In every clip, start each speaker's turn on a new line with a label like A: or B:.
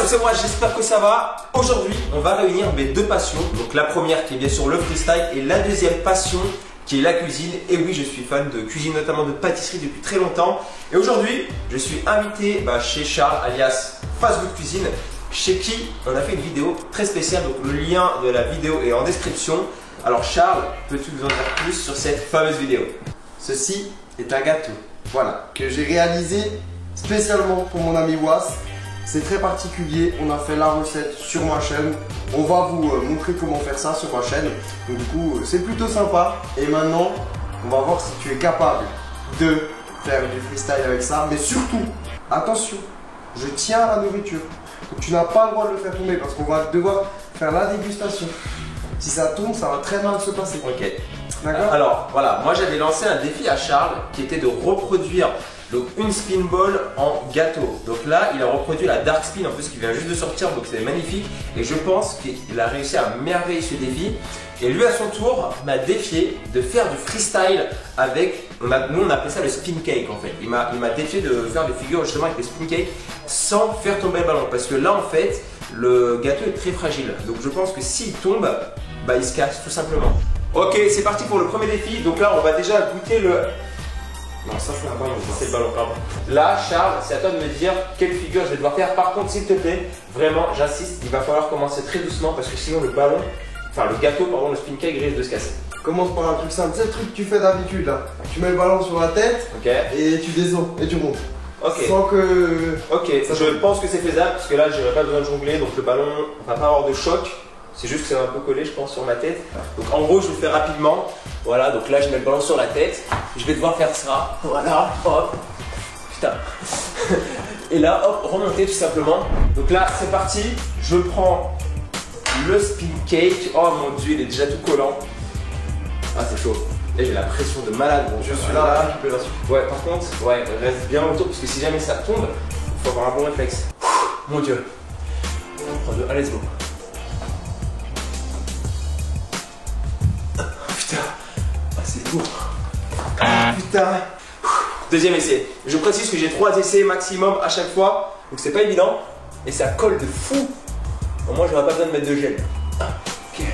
A: c'est moi, j'espère que ça va. Aujourd'hui, on va réunir mes deux passions. Donc la première qui est bien sûr le freestyle et la deuxième passion qui est la cuisine. Et oui, je suis fan de cuisine, notamment de pâtisserie depuis très longtemps. Et aujourd'hui, je suis invité chez Charles, alias Fast Good Cuisine, chez qui on a fait une vidéo très spéciale. Donc le lien de la vidéo est en description. Alors Charles, peux-tu nous en dire plus sur cette fameuse vidéo?
B: Ceci est un gâteau, voilà, que j'ai réalisé spécialement pour mon ami Was. C'est très particulier, on a fait la recette sur ma chaîne. On va vous montrer comment faire ça sur ma chaîne. Donc du coup, c'est plutôt sympa. Et maintenant, on va voir si tu es capable de faire du freestyle avec ça. Mais surtout, attention, je tiens à la nourriture. Donc tu n'as pas le droit de le faire tomber parce qu'on va devoir faire la dégustation. Si ça tombe, ça va très mal se passer.
A: Ok.
B: D'accord.
A: Alors voilà, moi j'avais lancé un défi à Charles qui était de reproduire donc une spin ball en gâteau. Donc là, il a reproduit la dark spin en plus qui vient juste de sortir, donc c'est magnifique. Et je pense qu'il a réussi à merveiller ce défi. Et lui à son tour m'a défié de faire du freestyle avec, nous on appelait ça le spin cake en fait. Il m'a défié de faire des figures justement avec les spin cake sans faire tomber le ballon. Parce que là en fait, le gâteau est très fragile. Donc je pense que s'il tombe, il se casse tout simplement. Ok, c'est parti pour le premier défi. Donc là, on va déjà goûter le... Non, ça c'est un ballon. C'est le ballon, pardon. Là, Charles, c'est à toi de me dire quelle figure je vais devoir faire. Par contre, s'il te plaît, vraiment, j'insiste, il va falloir commencer très doucement parce que sinon le ballon, le gâteau, pardon, le spin cake risque de se casser.
B: Commence par un truc simple, c'est le truc que tu fais d'habitude là. Tu mets le ballon sur la tête, et tu descends et tu montes.
A: Ok.
B: Sans que...
A: Ok, je pense que c'est faisable parce que là, j'aurais pas besoin de jongler, donc le ballon va pas avoir de choc. C'est juste que c'est un peu collé, je pense, sur ma tête. Donc en gros, je le fais rapidement. Voilà, donc là, je mets le ballon sur la tête. Je vais devoir faire ça. Voilà, hop. Putain. Et là, hop, remonter tout simplement. Donc là, c'est parti. Je prends le spin cake. Oh mon dieu, il est déjà tout collant. Ah, c'est chaud. Et j'ai la pression de malade. Bon,
B: je suis là à la récupération.
A: Ouais, par contre, ouais, reste bien autour parce que si jamais ça tombe, il faut avoir un bon réflexe. Mon dieu. 3, 2, allez, let's go. Putain, c'est lourd. Putain. Deuxième essai. Je précise que j'ai 3 essais maximum à chaque fois, donc c'est pas évident. Et ça colle de fou. Bon, moi, j'aurais pas besoin de mettre de gel. Ok.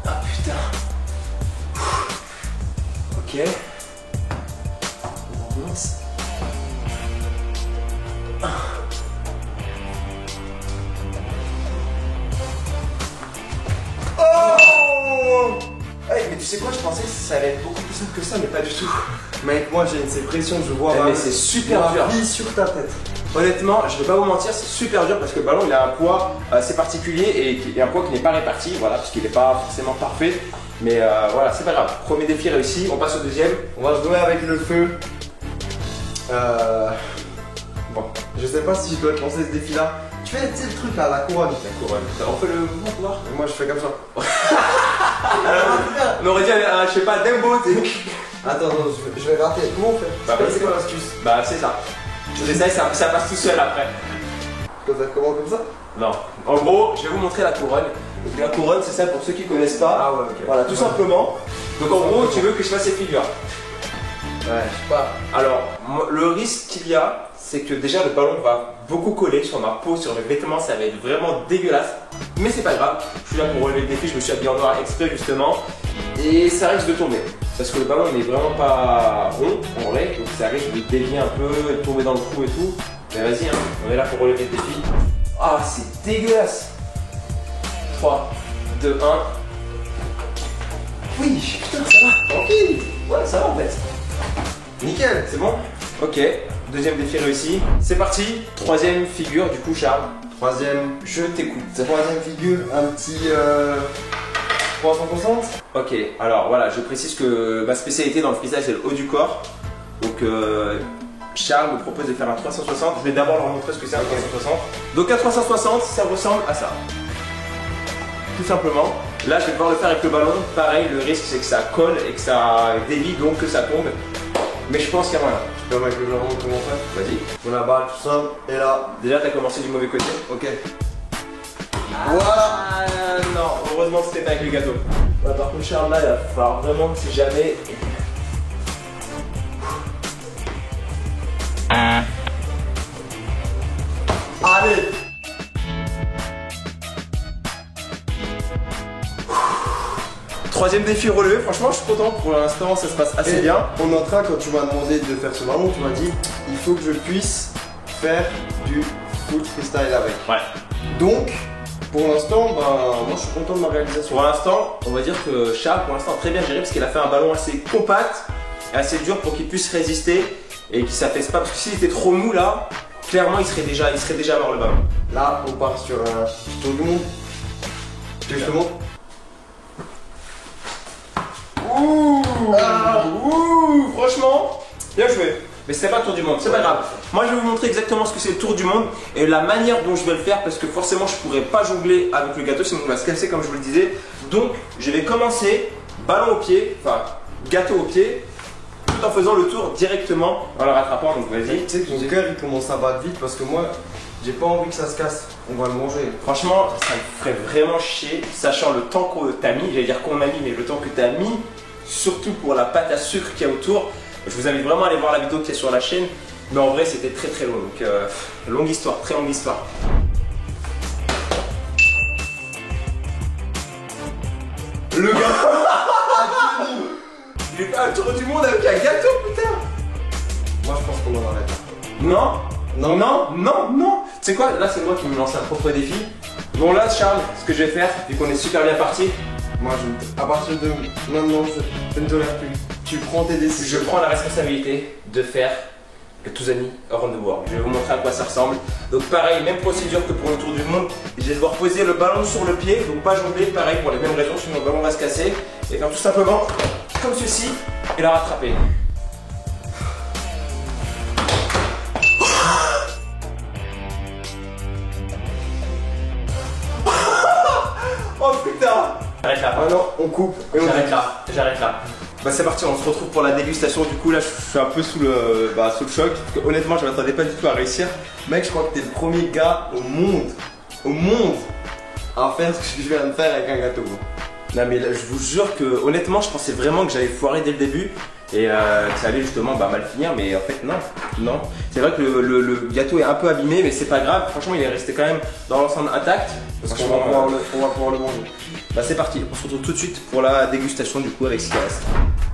A: Ah putain. Ok. On avance. Mais tu sais quoi, je pensais que ça allait être beaucoup plus simple que ça, mais pas du tout.
B: Mec, moi j'ai cette pression, je vois
A: mais c'est super dur.
B: Vie sur ta tête.
A: Honnêtement, je vais pas vous mentir, c'est super dur parce que le ballon il a un poids assez particulier et un poids qui n'est pas réparti, voilà, parce qu'il n'est pas forcément parfait. Mais voilà, c'est pas grave. Premier défi réussi, on passe au deuxième.
B: On va jouer avec le feu. Bon, je sais pas si je dois te lancer ce défi là. Tu fais le truc là, la couronne.
A: La couronne. On fait le mouvement pour voir.
B: Moi je fais comme ça.
A: On aurait dit, je sais pas, Dembo.
B: Attends, je vais rater. Comment on fait? C'est quoi l'astuce?
A: C'est ça. Tu fais ça et ça passe tout seul après.
B: Comment comme ça?
A: Non. En gros, je vais vous montrer la couronne. Donc, la couronne, c'est ça pour ceux qui connaissent pas.
B: Ah ouais, ok.
A: Voilà, tout simplement. Donc en gros, tu veux que je fasse cette figure?
B: Ouais, je sais pas.
A: Alors, le risque qu'il y a, c'est que déjà le ballon va beaucoup coller sur ma peau, sur mes vêtements, ça va être vraiment dégueulasse. Mais c'est pas grave, je suis là pour relever le défi, je me suis habillé en noir exprès justement. Et ça risque de tomber. Parce que le ballon n'est vraiment pas rond en vrai, donc ça risque de dévier un peu, de tomber dans le trou et tout. Mais vas-y, hein, on est là pour relever le défi. Ah, c'est dégueulasse. 3, 2, 1. Oui, putain, ça va, tranquille. Ouais, ça va en fait. Nickel, c'est bon? Ok, deuxième défi réussi. C'est parti, troisième figure du coup Charles.
B: Troisième,
A: je t'écoute.
B: Troisième figure, un petit 360.
A: Ok, alors voilà, je précise que ma spécialité dans le freestyle c'est le haut du corps. Donc Charles me propose de faire un 360. Je vais d'abord leur montrer ce que c'est un 360. Donc un 360, ça ressemble à ça. Tout simplement. Là je vais devoir le faire avec le ballon. Pareil, le risque c'est que ça colle et que ça dévie, donc que ça tombe. Mais je pense qu'il y a moyen.
B: Tu peux mettre le ballon comment faire?
A: Vas-y.
B: On la balle tout simple et là.
A: Déjà t'as commencé du mauvais côté.
B: Ok.
A: Voilà. Non, heureusement c'était pas avec le gâteau. Par contre Charles là, il va falloir vraiment que si jamais
B: Allez.
A: Troisième défi relevé, franchement je suis content, pour l'instant ça se passe assez bien.
B: On notera quand tu m'as demandé de faire ce ballon, tu m'as dit il faut que je puisse faire du foot freestyle avec.
A: Ouais.
B: Donc, pour l'instant, moi je suis content de ma réalisation.
A: Pour l'instant, on va dire que Charles pour l'instant a très bien géré parce qu'il a fait un ballon assez compact et assez dur pour qu'il puisse résister et qu'il s'affaisse pas parce que s'il était trop mou là, clairement il serait déjà mort le ballon.
B: Là, on part sur un tour du monde. Tu veux que je te montre?
A: Ouh, franchement, bien joué. Mais c'est pas le tour du monde, c'est pas grave. Moi je vais vous montrer exactement ce que c'est le tour du monde et la manière dont je vais le faire parce que forcément je pourrais pas jongler avec le gâteau sinon on va se casser comme je vous le disais. Donc je vais commencer ballon au pied, enfin gâteau au pied, tout en faisant le tour directement en le rattrapant. Donc vas-y.
B: Tu sais que mon cœur il commence à battre vite parce que moi j'ai pas envie que ça se casse. On va le manger.
A: Franchement, ça me ferait vraiment chier, sachant le temps que t'as mis, j'allais dire qu'on a mis, mais le temps que t'as mis, surtout pour la pâte à sucre qu'il y a autour. Je vous invite vraiment à aller voir la vidéo qui est sur la chaîne, mais en vrai c'était très très long, donc longue histoire, très longue histoire. Le gars il fait un tour du monde avec un gâteau, putain.
B: Moi je pense qu'on en arrête.
A: Non. Non, non, non, non. Tu sais quoi, là c'est moi qui me lance un propre défi. Bon là Charles, ce que je vais faire, vu qu'on est super bien parti,
B: moi à partir de maintenant je ne tolère plus. Tu prends tes décisions.
A: Je prends la responsabilité de faire le Touzani Around the World. Je vais vous montrer à quoi ça ressemble. Donc pareil, même procédure que pour le tour du monde. Je vais devoir poser le ballon sur le pied, donc pas jongler, pareil pour les mêmes raisons, sinon le ballon va se casser. Et faire tout simplement comme ceci et la rattraper. Oh putain! J'arrête là.
B: Ah non, on coupe et on
A: J'arrête là, j'arrête là. Bah c'est parti, on se retrouve pour la dégustation. Du coup là je suis un peu sous le choc. Parce que, honnêtement je m'attendais pas du tout à réussir.
B: Mec, je crois que t'es le premier gars au monde à faire ce que je viens de faire avec un gâteau.
A: Non mais là, je vous jure que honnêtement je pensais vraiment que j'allais foirer dès le début. Et que ça allait justement mal finir, mais en fait non, non. C'est vrai que le gâteau est un peu abîmé, mais c'est pas grave. Franchement, il est resté quand même dans l'ensemble intact.
B: Parce qu'on va pouvoir le manger.
A: Bah c'est parti, on se retrouve tout de suite pour la dégustation du coup avec ce qui reste.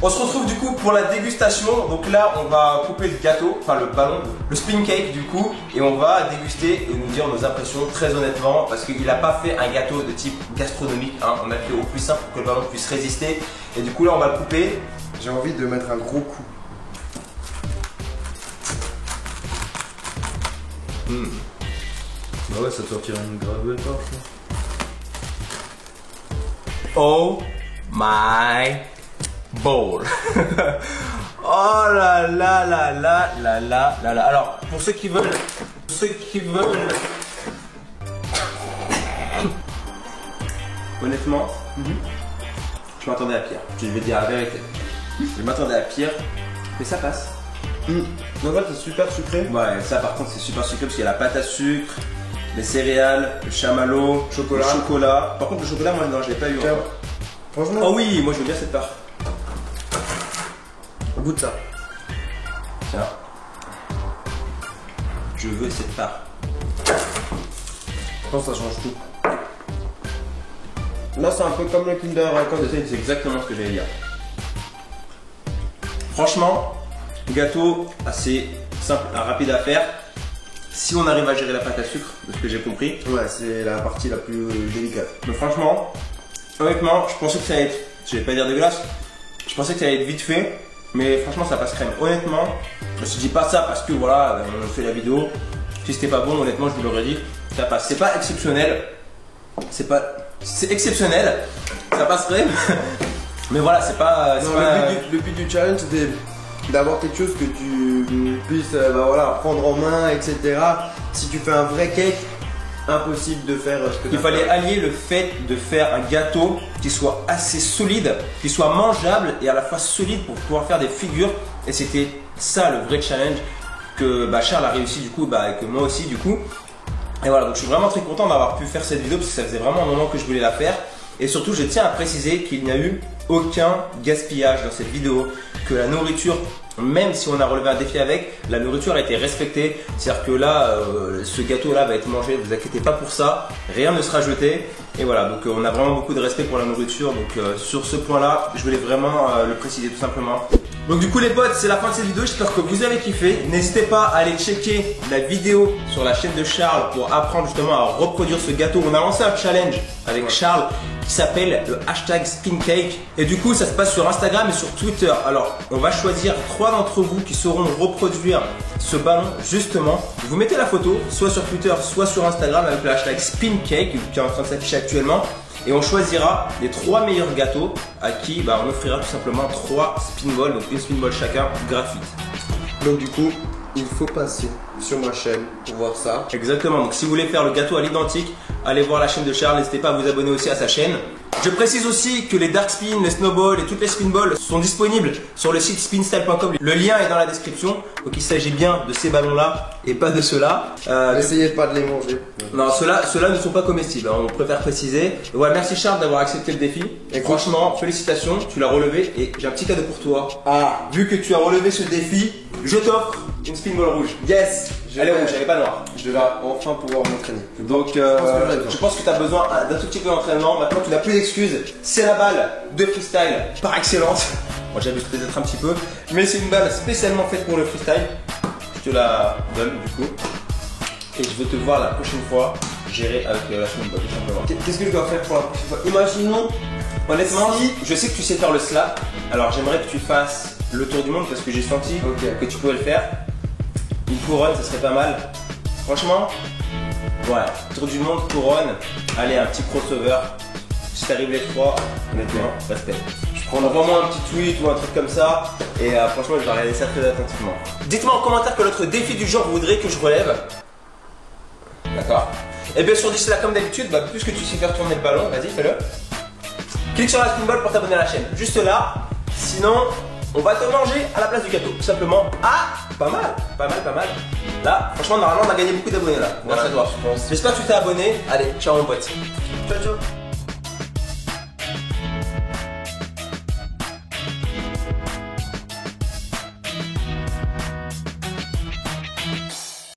A: On se retrouve du coup pour la dégustation. Donc là, on va couper le gâteau, enfin le ballon, le spin cake du coup, et on va déguster et nous dire nos impressions très honnêtement, parce qu'il n'a pas fait un gâteau de type gastronomique. Hein. On a fait au plus simple pour que le ballon puisse résister. Et du coup là, on va le couper.
B: J'ai envie de mettre un gros coup.
C: Bah ouais, ça te sortira une gravure pas.
A: Oh my bowl. Oh là là là là là là là là. Alors pour ceux qui veulent, honnêtement, je m'attendais à pire. Je vais te dire la vérité. Je m'attendais à pire, mais ça passe.
B: En fait, c'est super sucré.
A: Ouais, ça par contre c'est super sucré parce qu'il y a la pâte à sucre, les céréales, le chamallow,
B: Chocolat.
A: le chocolat. Par contre le chocolat, moi non, je l'ai pas eu.
B: Tiens,
A: Encore.
B: franchement,
A: Oh oui, moi je veux bien cette part.
B: goûte ça.
A: Tiens. Je veux cette part.
B: Je pense que ça change tout. Là, c'est un peu comme le Kinder Code.
A: C'est exactement ce que j'allais dire. Franchement, gâteau assez simple, rapide à faire. Si on arrive à gérer la pâte à sucre, de ce que j'ai compris.
B: Ouais, c'est la partie la plus délicate.
A: Mais franchement, honnêtement, je pensais que ça allait être, je vais pas dire dégueulasse, je pensais que ça allait être vite fait, mais franchement ça passe crème. Honnêtement, je me suis dit pas ça parce que voilà, on fait la vidéo. Si c'était pas bon, honnêtement, je vous l'aurais dit, ça passe. C'est pas exceptionnel, c'est exceptionnel, ça passe crème. Mais voilà, c'est pas.
B: Non, le but du challenge, c'était d'avoir quelque chose que tu puisses prendre en main, etc. Si tu fais un vrai cake, impossible de faire ce que tu
A: Il fallait allier le fait de faire un gâteau qui soit assez solide, qui soit mangeable et à la fois solide pour pouvoir faire des figures. Et c'était ça le vrai challenge que Charles a réussi du coup, et que moi aussi du coup. Et voilà, donc je suis vraiment très content d'avoir pu faire cette vidéo parce que ça faisait vraiment un moment que je voulais la faire. Et surtout, je tiens à préciser qu'il n'y a eu aucun gaspillage dans cette vidéo, que la nourriture, même si on a relevé un défi avec, la nourriture a été respectée. C'est-à-dire que là, ce gâteau-là va être mangé, ne vous inquiétez pas pour ça, rien ne sera jeté. Et voilà, donc on a vraiment beaucoup de respect pour la nourriture. Donc sur ce point-là, je voulais vraiment le préciser tout simplement. Donc du coup les potes, c'est la fin de cette vidéo, j'espère que vous avez kiffé. N'hésitez pas à aller checker la vidéo sur la chaîne de Charles pour apprendre justement à reproduire ce gâteau. On a lancé un challenge avec Charles qui s'appelle le hashtag SpinCake. Et du coup ça se passe sur Instagram et sur Twitter. Alors on va choisir 3 d'entre vous qui sauront reproduire ce ballon justement. Vous mettez la photo soit sur Twitter soit sur Instagram avec le hashtag SpinCake qui est en train de s'afficher actuellement. Et on choisira les 3 meilleurs gâteaux à qui on offrira tout simplement 3 spinballs, donc une spinball chacun, gratuite.
B: Donc du coup, il faut passer sur ma chaîne pour voir ça.
A: Exactement, donc si vous voulez faire le gâteau à l'identique, allez voir la chaîne de Charles, n'hésitez pas à vous abonner aussi à sa chaîne. Je précise aussi que les dark spin, les snowballs et toutes les spinballs sont disponibles sur le site spinstyle.com. Le lien est dans la description, donc il s'agit bien de ces ballons là et pas de ceux-là.
B: N'essayez pas de les manger.
A: Non, ceux-là ne sont pas comestibles, on préfère préciser. Ouais, merci Charles d'avoir accepté le défi. Et franchement, félicitations, tu l'as relevé et j'ai un petit cadeau pour toi.
B: Ah,
A: Vu que tu as relevé ce défi, je t'offre une spinball rouge.
B: yes.
A: Elle est rouge, elle est pas noire.
B: Je vais enfin pouvoir m'entraîner.
A: Donc je pense que tu as besoin d'un tout petit peu d'entraînement. Maintenant tu n'as plus d'excuses. C'est la balle de freestyle par excellence. Moi j'abuse peut-être un petit peu, mais c'est une balle spécialement faite pour le freestyle. Je te la donne du coup. Et je veux te voir la prochaine fois gérer avec la spinball tout simplement.
B: Qu'est-ce que je dois faire pour la prochaine fois? Imaginons,
A: Honnêtement, je sais que tu sais faire le slap. Alors j'aimerais que tu fasses le tour du monde parce que j'ai senti que tu pouvais le faire. Une couronne, ça serait pas mal. Franchement, ouais, tour du monde, couronne. Allez, un petit crossover. Si t'arrives les 3, honnêtement, respect. Envoie-moi un petit tweet ou un truc comme ça. Et franchement, je vais regarder ça très attentivement. Dites-moi en commentaire quel autre défi du genre vous voudrez que je relève. D'accord. Et bien sûr, d'ici là, comme d'habitude, puisque tu sais faire tourner le ballon, vas-y, fais-le. Clique sur la spinball pour t'abonner à la chaîne. Juste là. Sinon, on va te manger à la place du gâteau. Tout simplement. Ah, pas mal, pas mal, pas mal. Là, franchement, normalement, on a gagné beaucoup d'abonnés là. Grâce à toi. J'espère que tu t'es abonné. Allez, ciao mon pote.
B: ciao ciao.